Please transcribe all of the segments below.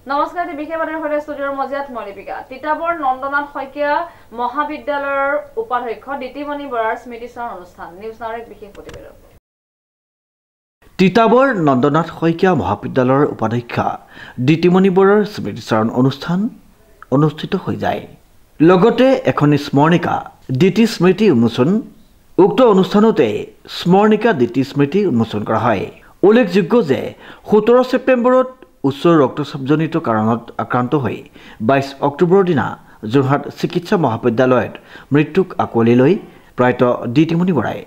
নমস্কাৰ, বিশেষ বাতৰিৰ সৈতে ষ্টুডিঅ'ৰ মজিয়াত মই লিপিকা। তিতাবৰ নন্দনাথ শইকীয়া মহাবিদ্যালয়ৰ উপাধ্যক্ষ দিতিমণি বৰাৰ স্মৃতিচাৰণ অনুষ্ঠান। নিউজ নাওৰ এক বিশেষ প্ৰতিবেদন। তিতাবৰ নন্দনাথ শইকীয়া মহাবিদ্যালয়ৰ উপাধ্যক্ষা দিতিমণি বৰাৰ স্মৃতিচাৰণ অনুষ্ঠান অনুষ্ঠিত হৈ যায়। লগতে এখন স্মৰণিকা দিতি স্মৃতি উন্মোচন। উক্ত অনুষ্ঠানতে স্মৰণিকা দিতি স্মৃতি উন্মোচন কৰা হয়। উল্লেখযোগ্য যে 17 ছেপ্টেম্বৰত উচ্চ ৰক্তচাপজনিত কাৰণত আক্ৰান্ত হৈ 22 অক্টোবৰৰ দিনা যোৰহাট চিকিৎসা মহাবিদ্যালয়ত মৃত্যুক আঁকোৱালি লৈ প্ৰয়াত দিতিমণি বৰাই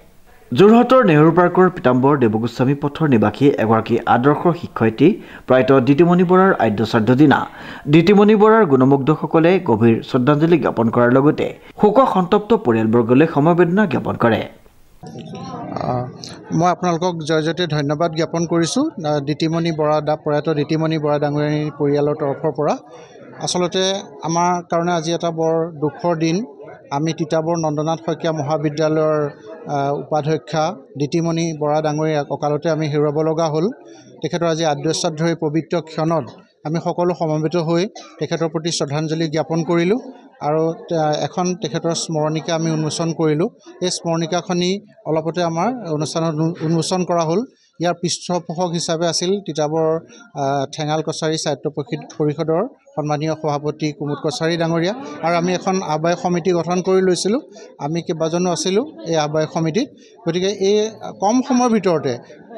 যোৰহাটৰ নেহৰু পাৰ্কৰ পীতাম্বৰ দেৱগোস্বামী পথৰ নিবাসী এগৰাকী আদৰ্শ শিক্ষয়িত্ৰী প্ৰয়াত দিতিমণি বৰাৰ আদ্য শ্ৰাদ্ধ দিনা দিতিমণি বৰাৰ গুণমুগ্ধসকলে গভীৰ শ্ৰদ্ধাঞ্জলি জ্ঞাপন কৰাৰ লগতে শোক সন্তপ্ত পৰিয়ালবৰ্গলৈ সমবেদনা জ্ঞাপন কৰে। মই আপোনালোকক জয়জয়তে ধন্যবাদ জ্ঞাপন কৰিছোঁ। দিতিমণি বৰা প্ৰয়াত দিতিমণি বৰা ডাঙৰীয়ানীৰ পৰিয়ালৰ তৰফৰ পৰা আচলতে আমাৰ কাৰণে আজি এটা বৰ দুখৰ দিন। আমি তিতাবৰ নন্দনাথ শইকীয়া মহাবিদ্যালয়ৰ উপাধ্যক্ষা দিতিমণি বৰা ডাঙৰীয়াক অকালতে আমি হেৰুৱাব লগা হ'ল। তেখেতৰ আজি আদ্য শ্ৰাদ্ধৰ এই পবিত্ৰ ক্ষণত আমি সকলো সমবেত হৈ তেখেতৰ প্ৰতি শ্ৰদ্ধাঞ্জলি জ্ঞাপন কৰিলোঁ আৰু এখন তেখেতৰ স্মৰণিকা আমি উন্মোচন কৰিলোঁ। এই স্মৰণিকাখনি অলপতে আমাৰ অনুষ্ঠানত উন্মোচন কৰা হ'ল। ইয়াৰ পৃষ্ঠপোষক হিচাপে আছিল তিতাবৰ ঠেঙাল কছাৰী সাহিত্য পৰিষদৰ সন্মানীয় সভাপতি কুমুদ কছাৰী ডাঙৰীয়া আৰু আমি এখন আহ্বায়ক সমিতি গঠন কৰি লৈছিলোঁ। আমি কেইবাজনো আছিলোঁ এই আহ্বায়ক সমিতিত। গতিকে এই কম সময়ৰ ভিতৰতে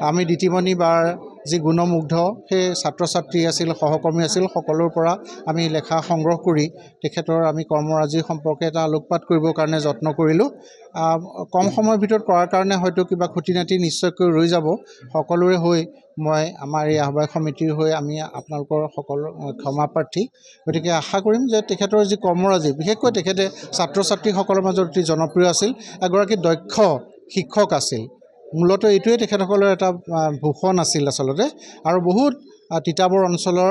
আমি দিতিমণি বাৰ যি গুণমুগ্ধ সেই ছাত্ৰ ছাত্ৰী আছিল, সহকৰ্মী আছিল, সকলোৰ পৰা আমি লেখা সংগ্ৰহ কৰি তেখেতৰ আমি কৰ্মৰাজি সম্পৰ্কে এটা আলোকপাত কৰিবৰ কাৰণে যত্ন কৰিলোঁ। কম সময়ৰ ভিতৰত কৰাৰ কাৰণে হয়তো কিবা খুটি নাটি নিশ্চয়কৈ ৰৈ যাব। সকলোৰে হৈ মই আমাৰ এই আহ্বায়ক সমিতিৰ হৈ আমি আপোনালোকৰ সকলো ক্ষমাপ্ৰাৰ্থী। গতিকে আশা কৰিম যে তেখেতৰ যি কৰ্মৰাজি, বিশেষকৈ তেখেতে ছাত্ৰ ছাত্ৰীসকলৰ মাজত অতি জনপ্ৰিয় আছিল, এগৰাকী দক্ষ শিক্ষক আছিল। মূলতঃ এইটোৱে তেখেতসকলৰ এটা ভূষণ আছিল আচলতে। আৰু বহুত তিতাবৰ অঞ্চলৰ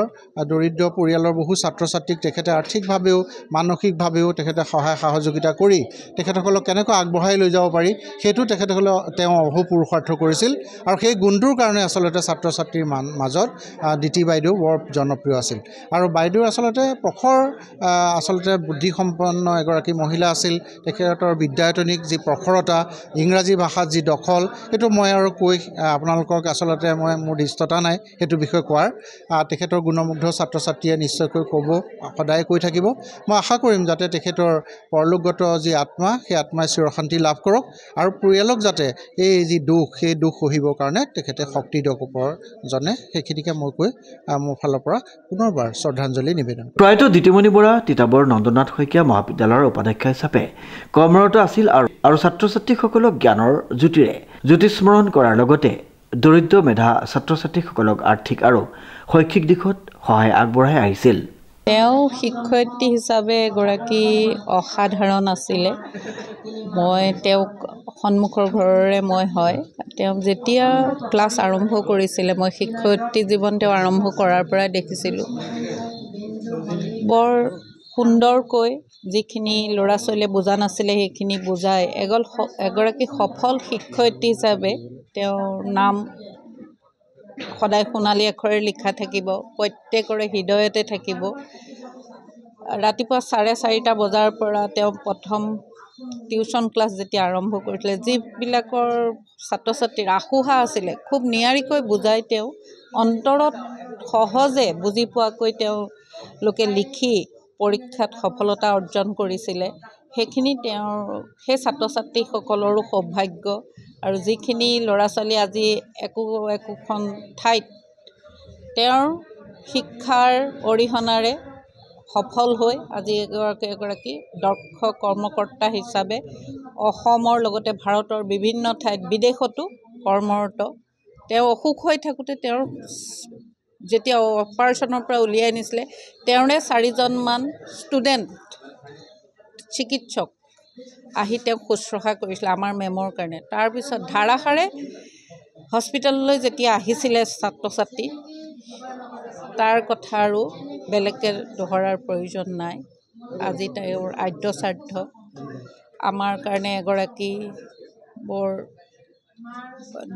দৰিদ্ৰ পৰিয়ালৰ বহু ছাত্ৰ ছাত্ৰীক তেখেতে আৰ্থিকভাৱেও মানসিকভাৱেও তেখেতে সহায় সহযোগিতা কৰি তেখেতসকলক কেনেকৈ আগবঢ়াই লৈ যাব পাৰি সেইটো তেখেতসকলে তেওঁ অহোপুৰুষাৰ্থ কৰিছিল। আৰু সেই গুণটোৰ কাৰণে আচলতে ছাত্ৰ ছাত্ৰীৰ মাজত দিতি বাইদেউ বৰ জনপ্ৰিয় আছিল। আৰু বাইদেউ আচলতে প্ৰখৰ আচলতে বুদ্ধিসম্পন্ন এগৰাকী মহিলা আছিল। তেখেতৰ বিদ্যায়তনিক যি প্ৰখৰতা, ইংৰাজী ভাষাত যি দখল, সেইটো মই আৰু কৈ আপোনালোকক আচলতে মোৰ দৃষ্টতা নাই সেইটো বিষয়ে কোৱাৰ। তেখেতৰ গুণমুগ্ধ ছাত্ৰ ছাত্ৰীয়ে নিশ্চয়কৈ ক'ব, সদায় কৈ থাকিব। মই আশা কৰিম যাতে তেখেতৰ পৰলোকগত যি আত্মা, সেই আত্মাই চিৰশান্তি লাভ কৰক আৰু পৰিয়ালক যাতে এই যি দুখ, সেই দুখ সহিবৰ কাৰণে তেখেতে শক্তি দিয়ক ওপৰজনে। সেইখিনিকে মই কৈ মোৰ ফালৰ পৰা পুনৰবাৰ শ্ৰদ্ধাঞ্জলি নিবেদন। প্ৰয়াত দিতিমণি বৰা তিতাবৰ নন্দনাথ শইকীয়া মহাবিদ্যালয়ৰ উপাধ্যক্ষ হিচাপে কৰ্মৰত আছিল আৰু ছাত্ৰ ছাত্ৰীসকলক জ্ঞানৰ জ্যোতি স্মৰণ কৰাৰ লগতে দৰিদ্ৰ মেধা ছাত্ৰ ছাত্ৰীসকলক আৰ্থিক আৰু শৈক্ষিক দিশত সহায় আগবঢ়াই আহিছিল। তেওঁ শিক্ষয়িত্ৰী হিচাপে এগৰাকী অসাধাৰণ আছিলে। মই তেওঁক সন্মুখৰ ঘৰৰে হয়। তেওঁ যেতিয়া ক্লাছ আৰম্ভ কৰিছিলে, মই শিক্ষয়িত্ৰী জীৱন তেওঁ আৰম্ভ কৰাৰ পৰাই দেখিছিলোঁ। বৰ সুন্দৰকৈ যিখিনি ল'ৰা ছোৱালীয়ে বুজা নাছিলে সেইখিনি বুজাই এগৰাকী সফল শিক্ষয়িত্ৰী হিচাপে তেওঁৰ নাম সদায় সোণালী আখৰে লিখা থাকিব, প্ৰত্যেকৰে হৃদয়তে থাকিব। ৰাতিপুৱা 4:30 বজাৰ পৰা তেওঁ প্ৰথম টিউশ্যন ক্লাছ যেতিয়া আৰম্ভ কৰিছিলে, যিবিলাকৰ ছাত্ৰ ছাত্ৰীৰ আশোহা আছিলে খুব নিয়াৰিকৈ বুজাই তেওঁ অন্তৰত সহজে বুজি পোৱাকৈ তেওঁলোকে লিখি পৰীক্ষাত সফলতা অৰ্জন কৰিছিলে। সেইখিনি তেওঁৰ সেই ছাত্ৰ ছাত্ৰীসকলৰো সৌভাগ্য। আৰু যিখিনি ল'ৰা ছোৱালী আজি একোখন ঠাইত তেওঁৰ শিক্ষাৰ অৰিহণাৰে সফল হৈ আজি এগৰাকী দক্ষ কৰ্মকৰ্তা হিচাপে অসমৰ লগতে ভাৰতৰ বিভিন্ন ঠাইত বিদেশতো কৰ্মৰত। তেওঁ অসুখ হৈ থাকোঁতে তেওঁৰ যেতিয়া অপাৰেশ্যনৰ পৰা উলিয়াই নিছিলে, তেওঁৰে 4জনমান ষ্টুডেণ্ট চিকিৎসক আহি তেওঁক শুশ্ৰূষা কৰিছিলে আমাৰ মেমৰ কাৰণে। তাৰপিছত ধাৰাসাৰে হস্পিটেললৈ যেতিয়া আহিছিলে ছাত্ৰ ছাত্ৰী, তাৰ কথা আৰু বেলেগকৈ দোহৰাৰ প্ৰয়োজন নাই। আজি তেওঁৰ আদ্য শ্ৰাদ্ধ আমাৰ কাৰণে এগৰাকী বৰ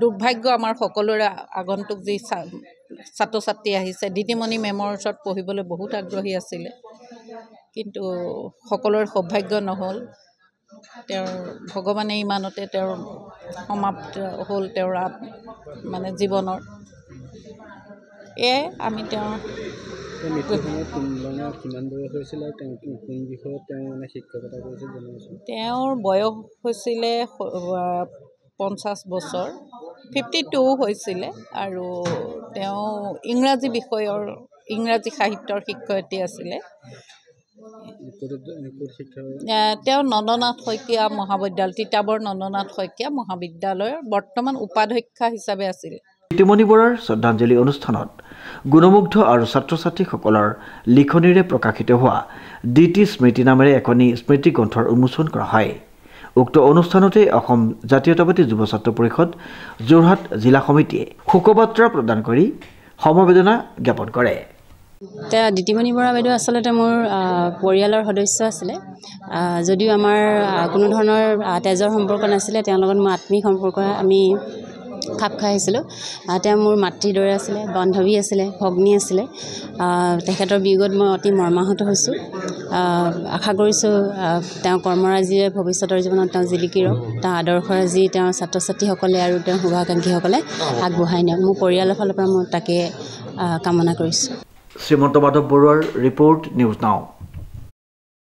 দুৰ্ভাগ্য। আমাৰ সকলোৰে আগন্তুক যি ছাত্ৰ ছাত্ৰী আহিছে দিদিমণি মেমৰ ওচৰত পঢ়িবলৈ বহুত আগ্ৰহী আছিলে কিন্তু সকলোৰে সৌভাগ্য নহ'ল তেওঁৰ ভগৱানে ইমানতে তেওঁৰ সমাপ্ত হ'ল তেওঁৰ মানে জীৱনৰ এয়াই আমি তেওঁৰ তেওঁৰ বয়স হৈছিলে 50 বছৰ 52 হৈছিলে আৰু তেওঁ ইংৰাজী সাহিত্যৰ শিক্ষয়িত্ৰী আছিলে তেওঁ নন্দনাথ শইকীয়া মহাবিদ্যালয় তিতাবৰ নন্দনাথ শইকীয়া মহাবিদ্যালয়ৰ বৰ্তমান উপাধ্যক্ষ হিচাপে আছিল দিতিমণি বৰাৰ শ্ৰদ্ধাঞ্জলি অনুষ্ঠানত গুণমুগ্ধ আৰু ছাত্ৰ ছাত্ৰীসকলৰ লিখনিৰে প্ৰকাশিত হোৱা ডিটি স্মৃতি নামেৰে এখনি স্মৃতি গ্ৰন্থৰ উন্মোচন কৰা হয় উক্ত অনুষ্ঠানতে অসম জাতীয়তাবাদী যুৱ ছাত্ৰ পৰিষদ যোৰহাট জিলা সমিতিয়ে শোকবাৰ্তা প্ৰদান কৰি সমবেদনা জ্ঞাপন কৰে দিতিমণি বৰা বাইদেউ আচলতে মোৰ পৰিয়ালৰ সদস্য আছিলে যদিও আমাৰ কোনো ধৰণৰ তেজৰ সম্পৰ্ক নাছিলে তেওঁৰ লগত মোৰ আত্মিক সম্পৰ্ক আমি খাপ খাই আহিছিলোঁ তেওঁ মোৰ মাতৃৰ দৰে আছিলে বান্ধৱী আছিলে ভগ্নী আছিলে তেখেতৰ বিয়োগত মই অতি মৰ্মাহত হৈছোঁ আশা কৰিছোঁ তেওঁ কৰ্মৰাজিৰে ভৱিষ্যতৰ জীৱনত তেওঁ জিলিকি ৰওক তেওঁ আদৰ্শৰাজি তেওঁৰ ছাত্ৰ ছাত্ৰীসকলে আৰু তেওঁৰ শুভাকাংক্ষীসকলে আগবঢ়াই নিয়ক মোৰ পৰিয়ালৰ ফালৰ পৰা মই তাকে কামনা কৰিছোঁ শ্ৰীমন্ত মাধৱ বৰুৱাৰ ৰিপৰ্ট নিউজ নাও